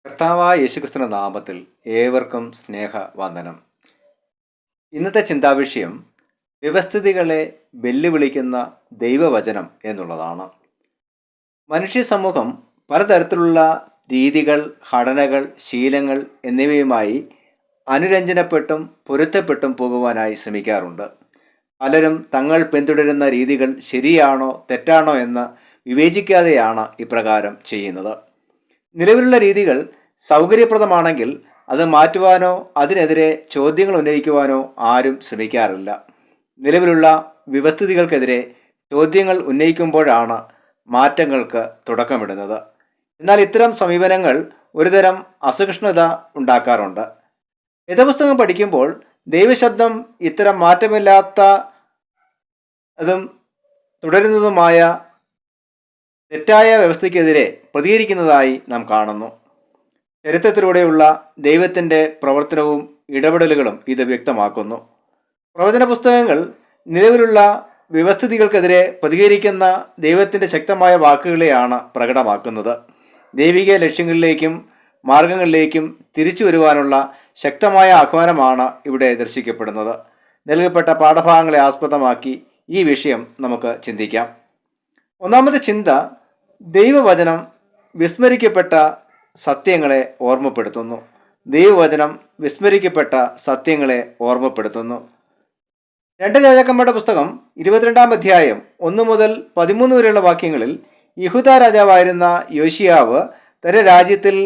കർത്താവായ യേശുക്രിസ്തുവിന്റെ നാമത്തിൽ ഏവർക്കും സ്നേഹവന്ദനം. ഇന്നത്തെ ചിന്താവിഷയം വ്യവസ്ഥിതികളെ വെല്ലുവിളിക്കുന്ന ദൈവവചനം എന്നുള്ളതാണ്. മനുഷ്യ സമൂഹം പലതരത്തിലുള്ള രീതികൾ, ഘടനകൾ, ശീലങ്ങൾ എന്നിവയുമായി അനുരഞ്ജനപ്പെട്ടും പൊരുത്തപ്പെട്ടും പോകുവാനായി ശ്രമിക്കാറുണ്ട്. പലരും തങ്ങൾ പിന്തുടരുന്ന രീതികൾ ശരിയാണോ തെറ്റാണോ എന്ന് വിവേചിക്കാതെയാണ് ഇപ്രകാരം ചെയ്യുന്നത്. നിലവിലുള്ള രീതികൾ സൗകര്യപ്രദമാണെങ്കിൽ അത് മാറ്റുവാനോ അതിനെതിരെ ചോദ്യങ്ങൾ ഉന്നയിക്കുവാനോ ആരും ശ്രമിക്കാറില്ല. നിലവിലുള്ള വ്യവസ്ഥിതികൾക്കെതിരെ ചോദ്യങ്ങൾ ഉന്നയിക്കുമ്പോഴാണ് മാറ്റങ്ങൾക്ക് തുടക്കമിടുന്നത്. എന്നാൽ ഇത്തരം സമീപനങ്ങൾ ഒരുതരം അസഹിഷ്ണുത ഉണ്ടാക്കാറുണ്ട്. വേദപുസ്തകം പഠിക്കുമ്പോൾ ദൈവശബ്ദം ഇത്തരം മാറ്റമില്ലാത്ത അതും തുടരുന്നതുമായ തെറ്റായ വ്യവസ്ഥയ്ക്കെതിരെ പ്രതികരിക്കുന്നതായി നാം കാണുന്നു. ചരിത്രത്തിലൂടെയുള്ള ദൈവത്തിൻ്റെ പ്രവർത്തനവും ഇടപെടലുകളും ഇത് വ്യക്തമാക്കുന്നു. പ്രവചന പുസ്തകങ്ങൾ നിലവിലുള്ള വ്യവസ്ഥിതികൾക്കെതിരെ പ്രതികരിക്കുന്ന ദൈവത്തിൻ്റെ ശക്തമായ വാക്കുകളെയാണ് പ്രകടമാക്കുന്നത്. ദൈവിക ലക്ഷ്യങ്ങളിലേക്കും മാർഗങ്ങളിലേക്കും തിരിച്ചു വരുവാനുള്ള ശക്തമായ ആഹ്വാനമാണ് ഇവിടെ ദർശിക്കപ്പെടുന്നത്. നൽകപ്പെട്ട പാഠഭാഗങ്ങളെ ആസ്പദമാക്കി ഈ വിഷയം നമുക്ക് ചിന്തിക്കാം. ഒന്നാമത്തെ ചിന്ത, ദൈവവചനം വിസ്മരിക്കപ്പെട്ട സത്യങ്ങളെ ഓർമ്മപ്പെടുത്തുന്നു. ദൈവവചനം വിസ്മരിക്കപ്പെട്ട സത്യങ്ങളെ ഓർമ്മപ്പെടുത്തുന്നു. 2 രാജാക്കന്മാരുടെ പുസ്തകം 22-ാം അധ്യായം 1 മുതൽ 13 വരെയുള്ള വാക്യങ്ങളിൽ യഹൂദ രാജാവായിരുന്ന യോശിയാവ് തൻ്റെ രാജ്യത്തിൽ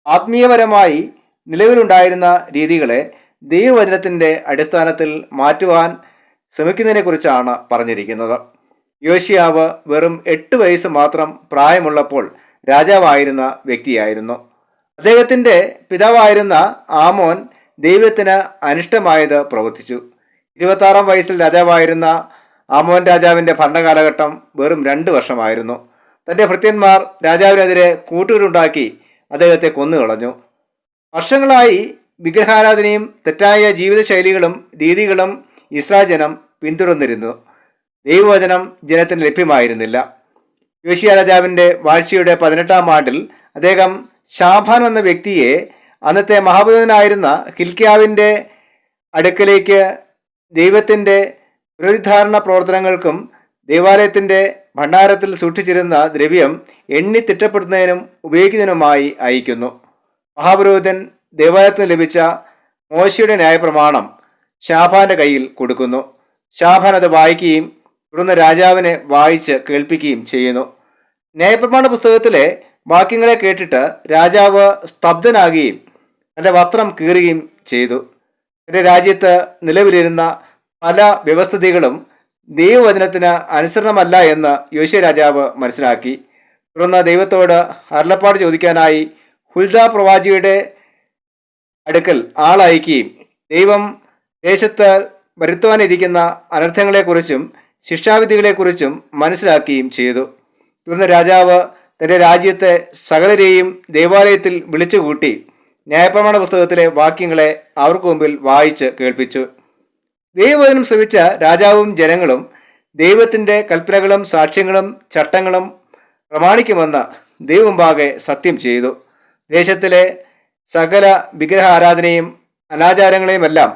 ആത്മീയപരമായി നിലവിലുണ്ടായിരുന്ന രീതികളെ ദൈവവചനത്തിൻ്റെ അടിസ്ഥാനത്തിൽ മാറ്റുവാൻ ശ്രമിക്കുന്നതിനെക്കുറിച്ചാണ് പറഞ്ഞിരിക്കുന്നത്. യോശിയാവ് വെറും 8 വയസ്സ് മാത്രം പ്രായമുള്ളപ്പോൾ രാജാവായിരുന്ന വ്യക്തിയായിരുന്നു. അദ്ദേഹത്തിൻ്റെ പിതാവായിരുന്ന ആമോൻ ദൈവത്തിന് അനിഷ്ടമായത് പ്രവർത്തിച്ചു. 26-ാം വയസ്സിൽ രാജാവായിരുന്ന ആമോൻ രാജാവിൻ്റെ ഭരണകാലഘട്ടം വെറും 2 വർഷമായിരുന്നു. തൻ്റെ ഭൃത്യന്മാർ രാജാവിനെതിരെ കൂട്ടുകെട്ടുണ്ടാക്കി അദ്ദേഹത്തെ കൊന്നുകളഞ്ഞു. വർഷങ്ങളായി വിഗ്രഹാരാധനയും തെറ്റായ ജീവിതശൈലികളും രീതികളും ഇസ്രായേൽ ജനം പിന്തുടർന്നിരുന്നു. ദൈവവചനം ജനത്തിന് ലഭ്യമായിരുന്നില്ല. യോശിയ രാജാവിൻ്റെ വാഴ്ചയുടെ 18-ാം ആണ്ടിൽ അദ്ദേഹം ശാഫാൻ എന്ന വ്യക്തിയെ അന്നത്തെ മഹാപുരോഹിതനായിരുന്ന ഹിൽക്കിയാവിൻ്റെ അടുക്കലേക്ക് ദൈവത്തിൻ്റെ പുനരുദ്ധാരണ പ്രവർത്തനങ്ങൾക്കും ദൈവാലയത്തിൻ്റെ ഭണ്ഡാരത്തിൽ സൂക്ഷിച്ചിരുന്ന ദ്രവ്യം എണ്ണി തിട്ടപ്പെടുത്തുന്നതിനും ഉപയോഗിക്കുന്നതിനുമായി അയക്കുന്നു. മഹാപുരോഹിതൻ ദേവാലയത്തിന് ലഭിച്ച മോശയുടെ ന്യായപ്രമാണം ശാഫാന്റെ കയ്യിൽ കൊടുക്കുന്നു. ശാഫാൻ അത് വായിക്കുകയും തുടർന്ന് രാജാവിനെ വായിച്ച് കേൾപ്പിക്കുകയും ചെയ്യുന്നു. ന്യായപ്രമാണ പുസ്തകത്തിലെ വാക്യങ്ങളെ കേട്ടിട്ട് രാജാവ് സ്തബ്ധനാകുകയും തൻ്റെ വസ്ത്രം കീറുകയും ചെയ്തു. തൻ്റെ രാജ്യത്ത് നിലവിലിരുന്ന പല വ്യവസ്ഥിതികളും ദൈവവചനത്തിന് അനുസരണമല്ല എന്ന് യോശിയ രാജാവ് മനസ്സിലാക്കി. തുടർന്ന് ദൈവത്തോട് അരുളപ്പാട് ചോദിക്കാനായി ഹുൽദാ പ്രവാചിയുടെ അടുക്കൽ ആളയക്കുകയും ദൈവം ദേശത്ത് വരുത്തുവാനിരിക്കുന്ന അനർത്ഥങ്ങളെക്കുറിച്ചും ശിക്ഷാവിധികളെക്കുറിച്ചും മനസ്സിലാക്കുകയും ചെയ്തു. തുടർന്ന് രാജാവ് തൻ്റെ രാജ്യത്തെ സകലരെയും ദേവാലയത്തിൽ വിളിച്ചുകൂട്ടി ന്യായപ്രമാണ പുസ്തകത്തിലെ വാക്യങ്ങളെ അവർക്ക് മുമ്പിൽ വായിച്ച് കേൾപ്പിച്ചു. ദൈവവചനം ശ്രവിച്ച രാജാവും ജനങ്ങളും ദൈവത്തിൻ്റെ കൽപ്പനകളും സാക്ഷ്യങ്ങളും ചട്ടങ്ങളും പ്രമാണിക്കുമെന്ന് ദൈവമുമ്പാകെ സത്യം ചെയ്തു. ദേശത്തിലെ സകല വിഗ്രഹ ആരാധനയും അനാചാരങ്ങളെയുമെല്ലാം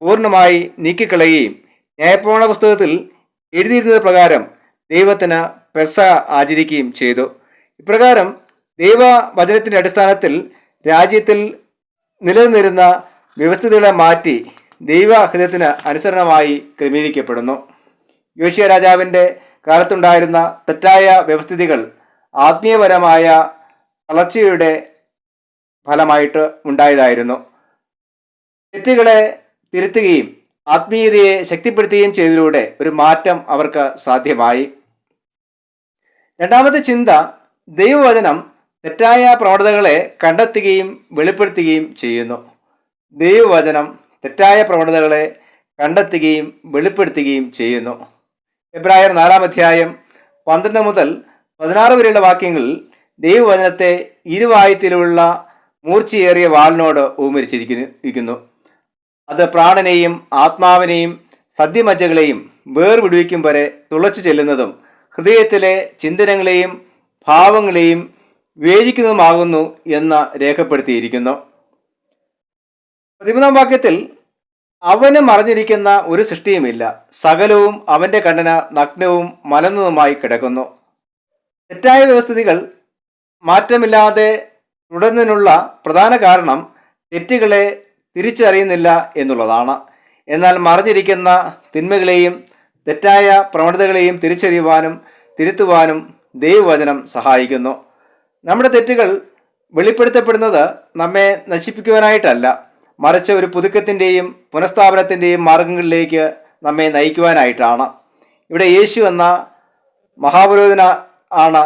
പൂർണ്ണമായി നീക്കിക്കളയുകയും ന്യായപ്രമാണ പുസ്തകത്തിൽ എഴുതിയിരുന്നത് പ്രകാരം ദൈവത്തിന് പെസഹ ആചരിക്കുകയും ചെയ്തു. ഇപ്രകാരം ദൈവവചനത്തിൻ്റെ അടിസ്ഥാനത്തിൽ രാജ്യത്തിൽ നിലനിന്നിരുന്ന വ്യവസ്ഥിതികളെ മാറ്റി ദൈവഹിതത്തിന് അനുസരണമായി ക്രമീകരിക്കപ്പെടുന്നു. യോശിയ രാജാവിൻ്റെ കാലത്തുണ്ടായിരുന്ന തെറ്റായ വ്യവസ്ഥിതികൾ ആത്മീയപരമായ തളർച്ചയുടെ ഫലമായിട്ട് ഉണ്ടായതായിരുന്നു. തെറ്റുകളെ തിരുത്തുകയും ആത്മീയതയെ ശക്തിപ്പെടുത്തുകയും ചെയ്തതിലൂടെ ഒരു മാറ്റം അവർക്ക് സാധ്യമായി. രണ്ടാമത്തെ ചിന്ത, ദൈവവചനം തെറ്റായ പ്രവണതകളെ കണ്ടെത്തുകയും വെളിപ്പെടുത്തുകയും ചെയ്യുന്നു. ദൈവവചനം തെറ്റായ പ്രവണതകളെ കണ്ടെത്തുകയും വെളിപ്പെടുത്തുകയും ചെയ്യുന്നു. എബ്രായർ 4-ാം അധ്യായം 12 മുതൽ 16 വരെയുള്ള വാക്യങ്ങളിൽ ദൈവവചനത്തെ ഇരുവായുത്തിലുള്ള മൂർച്ചയേറിയ വാളിനോട് ഉപമിച്ചിരിക്കുന്നു. അത് പ്രാണനെയും ആത്മാവിനെയും സദ്യമജ്ജകളെയും വേർവിടുവിക്കും വരെ തുളച്ചു ചെല്ലുന്നതും ഹൃദയത്തിലെ ചിന്തനങ്ങളെയും ഭാവങ്ങളെയും വിവേചിക്കുന്നതുമാകുന്നു എന്ന് രേഖപ്പെടുത്തിയിരിക്കുന്നു. 13 വാക്യത്തിൽ അവന് മറഞ്ഞിരിക്കുന്ന ഒരു സൃഷ്ടിയുമില്ല, സകലവും അവൻ്റെ കണ്ണിന് നഗ്നവും മലർന്നതുമായി കിടക്കുന്നു. തെറ്റായ വ്യവസ്ഥിതികൾ മാറ്റമില്ലാതെ തുടരുന്നതിനുള്ള പ്രധാന കാരണം തെറ്റുകളെ തിരിച്ചറിയുന്നില്ല എന്നുള്ളതാണ്. എന്നാൽ മറഞ്ഞിരിക്കുന്ന തിന്മകളെയും തെറ്റായ പ്രവണതകളെയും തിരിച്ചറിയുവാനും തിരുത്തുവാനും ദൈവവചനം സഹായിക്കുന്നു. നമ്മുടെ തെറ്റുകൾ വെളിപ്പെടുത്തപ്പെടുന്നത് നമ്മെ നശിപ്പിക്കുവാനായിട്ടല്ല, മറിച്ച് ഒരു പുതുക്കത്തിൻ്റെയും പുനഃസ്ഥാപനത്തിൻ്റെയും മാർഗങ്ങളിലേക്ക് നമ്മെ നയിക്കുവാനായിട്ടാണ്. ഇവിടെ യേശു എന്ന മഹാപുരോഹിതന ആണ്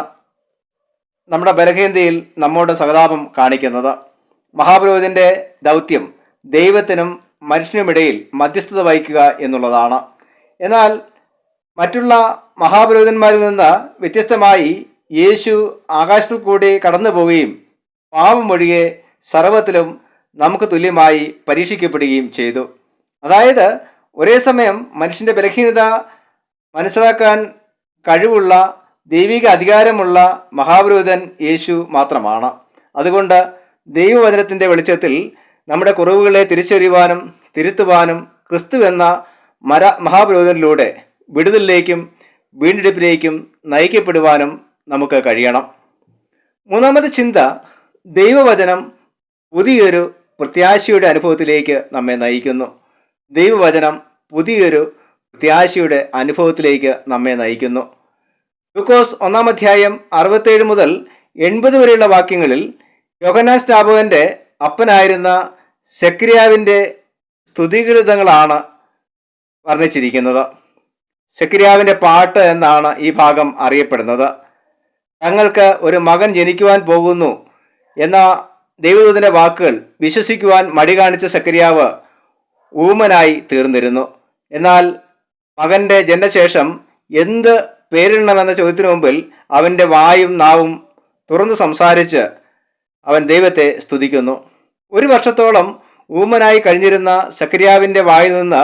നമ്മുടെ ബലഹീനതയിൽ നമ്മോട് സഹതാപം കാണിക്കുന്നത്. മഹാപുരോഹിതൻ്റെ ദൗത്യം ദൈവത്തിനും മനുഷ്യനുമിടയിൽ മധ്യസ്ഥത വഹിക്കുക എന്നുള്ളതാണ്. എന്നാൽ മറ്റുള്ള മഹാപുരോഹിതന്മാരിൽ നിന്ന് വ്യത്യസ്തമായി യേശു ആകാശത്തിൽ കൂടി കടന്നു പോവുകയും പാപമൊഴികെ സർവ്വത്തിലും നമുക്ക് തുല്യമായി പരീക്ഷിക്കപ്പെടുകയും ചെയ്തു. അതായത് ഒരേ സമയം മനുഷ്യൻ്റെ ബലഹീനത മനസ്സിലാക്കാൻ കഴിവുള്ള ദൈവിക അധികാരമുള്ള മഹാപുരോഹിതൻ യേശു മാത്രമാണ്. അതുകൊണ്ട് ദൈവവചനത്തിൻ്റെ വെളിച്ചത്തിൽ നമ്മുടെ കുറവുകളെ തിരിച്ചറിയുവാനും തിരുത്തുവാനും ക്രിസ്തു എന്ന മഹാപുരോഹിതനിലൂടെ വിടുതലിലേക്കും വീണ്ടെടുപ്പിലേക്കും നയിക്കപ്പെടുവാനും നമുക്ക് കഴിയണം. മൂന്നാമത്തെ ചിന്ത, ദൈവവചനം പുതിയൊരു പ്രത്യാശയുടെ അനുഭവത്തിലേക്ക് നമ്മെ നയിക്കുന്നു. ദൈവവചനം പുതിയൊരു പ്രത്യാശയുടെ അനുഭവത്തിലേക്ക് നമ്മെ നയിക്കുന്നു. ലൂക്കോസ് 1 അധ്യായം 67 മുതൽ 80 വരെയുള്ള വാക്യങ്ങളിൽ യോഹന്നാൻ സ്നാപകന്റെ അപ്പനായിരുന്ന സെക്കരിയാവിൻ്റെ സ്തുതികൃതങ്ങളാണ് വർണ്ണിച്ചിരിക്കുന്നത്. സെക്കരിയാവിൻ്റെ പാട്ട് എന്നാണ് ഈ ഭാഗം അറിയപ്പെടുന്നത്. തങ്ങൾക്ക് ഒരു മകൻ ജനിക്കുവാൻ പോകുന്നു എന്ന ദൈവദൂതൻ്റെ വാക്കുകൾ വിശ്വസിക്കുവാൻ മടി കാണിച്ച സെക്കരിയാവ് ഊമനായി തീർന്നിരുന്നു. എന്നാൽ മകൻ്റെ ജനനശേഷം എന്ത് പേരിടണമെന്ന ചോദ്യത്തിനു മുമ്പിൽ അവൻ്റെ വായും നാവും തുറന്നു സംസാരിച്ച് അവൻ ദൈവത്തെ സ്തുതിക്കുന്നു. 1 വർഷത്തോളം ഊമനായി കഴിഞ്ഞിരുന്ന സെക്കരിയാവിൻ്റെ വായിൽ നിന്ന്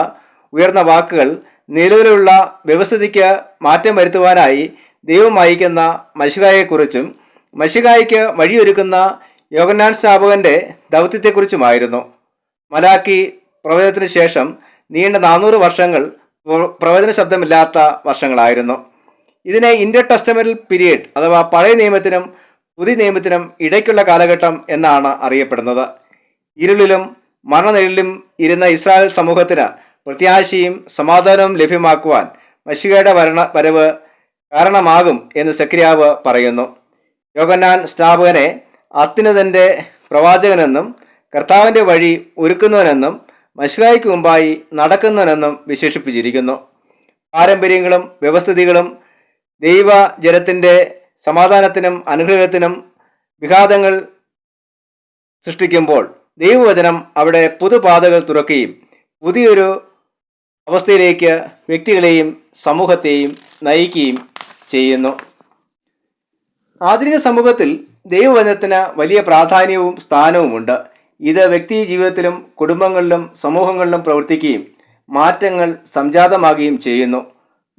ഉയർന്ന വാക്കുകൾ നിലവിലുള്ള വ്യവസ്ഥിതിക്ക് മാറ്റം വരുത്തുവാനായി ദൈവം അയക്കുന്ന മശിഹായെക്കുറിച്ചും മശിഹായ്ക്ക് വഴിയൊരുക്കുന്ന യോഹന്നാൻ സ്നാപകന്റെ ദൗത്യത്തെക്കുറിച്ചുമായിരുന്നു. മലാക്കി പ്രവചനത്തിന് ശേഷം നീണ്ട 400 വർഷങ്ങൾ പ്രവചന ശബ്ദമില്ലാത്ത വർഷങ്ങളായിരുന്നു. ഇതിനെ ഇന്റർ ടെസ്റ്റമെന്റൽ പീരിയഡ് അഥവാ പഴയ നിയമത്തിനും പുതിയ നിയമത്തിനും ഇടയ്ക്കുള്ള കാലഘട്ടം എന്നാണ് അറിയപ്പെടുന്നത്. ഇരുളിലും മരണനിഴലിലും ഇരുന്ന ഇസ്രായേൽ സമൂഹത്തിന് പ്രത്യാശയും സമാധാനവും ലഭ്യമാക്കുവാൻ മശിഹയുടെ വരവ് കാരണമാകും എന്ന് സെക്കരിയാവ് പറയുന്നു. യോഹന്നാൻ സ്നാപകനെ അത്യുന്നതൻ്റെ പ്രവാചകനെന്നും കർത്താവിൻ്റെ വഴി ഒരുക്കുന്നവനെന്നും മശിഹായ്ക്ക് മുമ്പായി നടക്കുന്നവനെന്നും വിശേഷിപ്പിച്ചിരിക്കുന്നു. പാരമ്പര്യങ്ങളും വ്യവസ്ഥിതികളും ദൈവജനത്തിൻ്റെ സമാധാനത്തിനും അനുഗ്രഹത്തിനും വിഘാതങ്ങൾ സൃഷ്ടിക്കുമ്പോൾ ദൈവവചനം അവിടെ പുതുപാതകൾ തുറക്കുകയും പുതിയൊരു അവസ്ഥയിലേക്ക് വ്യക്തികളെയും സമൂഹത്തെയും നയിക്കുകയും ചെയ്യുന്നു. ആധുനിക സമൂഹത്തിൽ ദൈവവചനത്തിന് വലിയ പ്രാധാന്യവും സ്ഥാനവുമുണ്ട്. ഇത് വ്യക്തി ജീവിതത്തിലും കുടുംബങ്ങളിലും സമൂഹങ്ങളിലും പ്രവർത്തിക്കുകയും മാറ്റങ്ങൾ സംജാതമാകുകയും ചെയ്യുന്നു.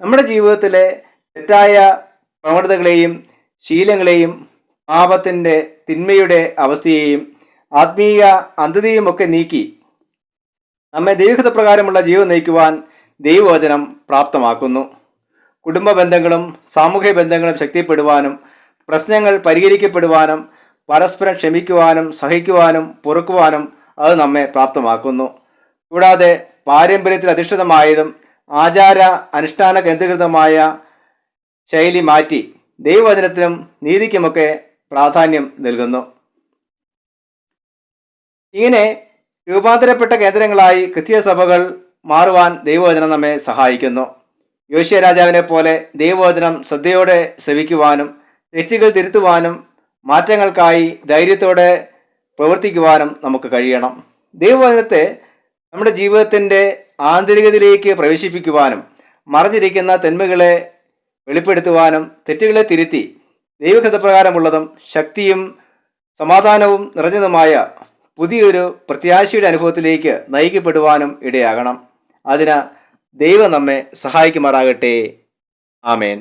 നമ്മുടെ ജീവിതത്തിലെ തെറ്റായ പ്രവണതകളെയും ശീലങ്ങളെയും പാപത്തിൻ്റെ തിന്മയുടെ അവസ്ഥയെയും ആത്മീയ അന്ധതയുമൊക്കെ നീക്കി നമ്മെ ദൈവഹിത പ്രകാരമുള്ള ജീവിതം നയിക്കുവാൻ ദൈവവചനം പ്രാപ്തമാക്കുന്നു. കുടുംബ ബന്ധങ്ങളും സാമൂഹിക ബന്ധങ്ങളും ശക്തിപ്പെടുവാനും പ്രശ്നങ്ങൾ പരിഹരിക്കപ്പെടുവാനും പരസ്പരം ക്ഷമിക്കുവാനും സഹിക്കുവാനും പൊറുക്കുവാനും അത് നമ്മെ പ്രാപ്തമാക്കുന്നു. കൂടാതെ പാരമ്പര്യത്തിൽ അധിഷ്ഠിതമായതും ആചാര അനുഷ്ഠാന കേന്ദ്രീകൃതമായ ശൈലി മാറ്റി ദൈവവചനത്തിനും നീതിക്കുമൊക്കെ പ്രാധാന്യം നൽകുന്നു. ഇങ്ങനെ രൂപാന്തരപ്പെട്ട കേന്ദ്രങ്ങളായി ക്രിസ്തീയ സഭകൾ മാറുവാൻ ദൈവവചനം നമ്മെ സഹായിക്കുന്നു. യോശിയ രാജാവിനെ പോലെ ദൈവവചനം ശ്രദ്ധയോടെ ശ്രവിക്കുവാനും തെറ്റുകൾ തിരുത്തുവാനും മാറ്റങ്ങൾക്കായി ധൈര്യത്തോടെ പ്രവർത്തിക്കുവാനും നമുക്ക് കഴിയണം. ദൈവവചനത്തെ നമ്മുടെ ജീവിതത്തിൻ്റെ ആന്തരികതയിലേക്ക് പ്രവേശിപ്പിക്കുവാനും മറഞ്ഞിരിക്കുന്ന തിന്മകളെ വെളിപ്പെടുത്തുവാനും തെറ്റുകളെ തിരുത്തി ദൈവഹിതപ്രകാരമുള്ളതും ശക്തിയും സമാധാനവും നിറഞ്ഞതുമായ പുതിയൊരു പ്രത്യാശയുടെ അനുഭവത്തിലേക്ക് നയിക്കപ്പെടുവാനും ഇടയാകണം. അതിന് ദൈവം നമ്മെ സഹായിക്കുമാറാകട്ടെ. ആമേൻ.